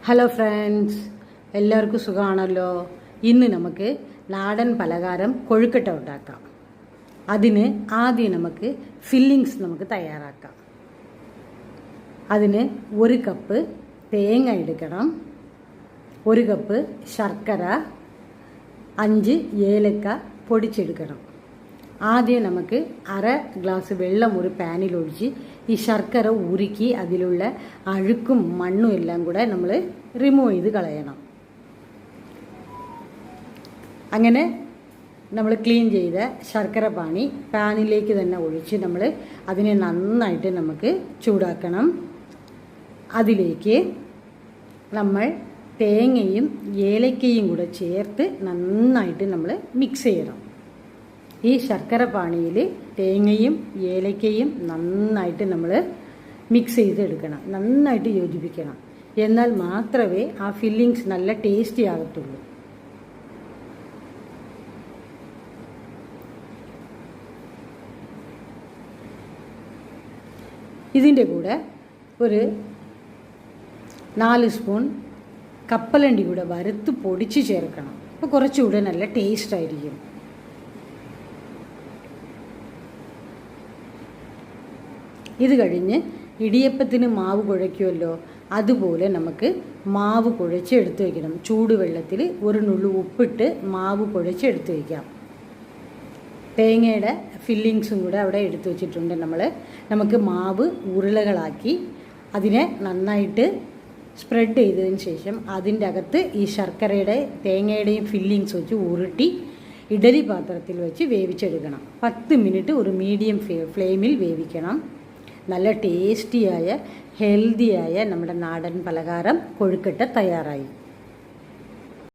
Hello friends, എല്ലാവർക്കും സുഖമാണല്ലോ. ഇന്ന് നമുക്ക് നാടൻ പലഹാരം കൊഴുക്കട്ട ഉണ്ടാക്കാം. അതിന് ആദ്യം നമുക്ക് ഫില്ലിങ്സ് നമുക്ക് തയ്യാറാക്കാം. അതിന് 1 കപ്പ് തേങ്ങ എടുക്കണം, 1 കപ്പ് ശർക്കര, 5 ഏലക്ക പൊടിച്ചെടുക്കണം. ആദ്യം നമുക്ക് 1/2 ഗ്ലാസ് വെള്ളം ഒരു പാനിലൊഴിച്ച് ഈ ശർക്കര ഉരുക്കി അതിലുള്ള അഴുക്കും മണ്ണും എല്ലാം കൂടെ നമ്മൾ റിമൂവ് ചെയ്ത് കളയണം. അങ്ങനെ നമ്മൾ ക്ലീൻ ചെയ്ത ശർക്കര പാനിലേക്ക് തന്നെ ഒഴിച്ച് നമ്മൾ അതിനെ നന്നായിട്ട് നമുക്ക് ചൂടാക്കണം. അതിലേക്ക് നമ്മൾ തേങ്ങയും ഏലക്കയും കൂടെ ചേർത്ത് നന്നായിട്ട് നമ്മൾ മിക്സ് ചെയ്യണം. ഈ ശർക്കര പാനിയിൽ തേങ്ങയും ഏലക്കയും നന്നായിട്ട് നമ്മൾ മിക്സ് ചെയ്തെടുക്കണം, നന്നായിട്ട് യോജിപ്പിക്കണം. എന്നാൽ മാത്രമേ ആ ഫില്ലിങ്സ് നല്ല ടേസ്റ്റി ആകത്തുള്ളൂ. ഇതിൻ്റെ കൂടെ ഒരു 4 സ്പൂൺ കപ്പലണ്ടി കൂടെ വറുത്ത് പൊടിച്ച് ചേർക്കണം. അപ്പോൾ കുറച്ചുകൂടെ നല്ല ടേസ്റ്റ് ആയിരിക്കും. ഇത് കഴിഞ്ഞ് ഇടിയപ്പത്തിന് മാവ് കുഴയ്ക്കുമല്ലോ, അതുപോലെ നമുക്ക് മാവ് കുഴച്ച് എടുത്ത് വയ്ക്കണം. ചൂടുവെള്ളത്തിൽ 1 നുള്ളു ഉപ്പിട്ട് മാവ് കുഴച്ച് എടുത്ത് വയ്ക്കാം. തേങ്ങയുടെ ഫില്ലിങ്സും കൂടെ അവിടെ എടുത്തു വച്ചിട്ടുണ്ട്. നമുക്ക് മാവ് ഉരുളകളാക്കി അതിനെ നന്നായിട്ട് സ്പ്രെഡ് ചെയ്തതിന് ശേഷം അതിൻ്റെ അകത്ത് ഈ ശർക്കരയുടെ തേങ്ങയുടെയും ഫില്ലിങ്സ് വെച്ച് ഉരുട്ടി ഇഡലി പാത്രത്തിൽ വെച്ച് വേവിച്ചെടുക്കണം. 10 മിനിറ്റ് ഒരു മീഡിയം ഫ്ലെയിമിൽ വേവിക്കണം. നല്ല ടേസ്റ്റിയായ ഹെൽത്തിയായ നമ്മുടെ നാടൻ പലഹാരം കൊഴുക്കട്ട തയ്യാറായി.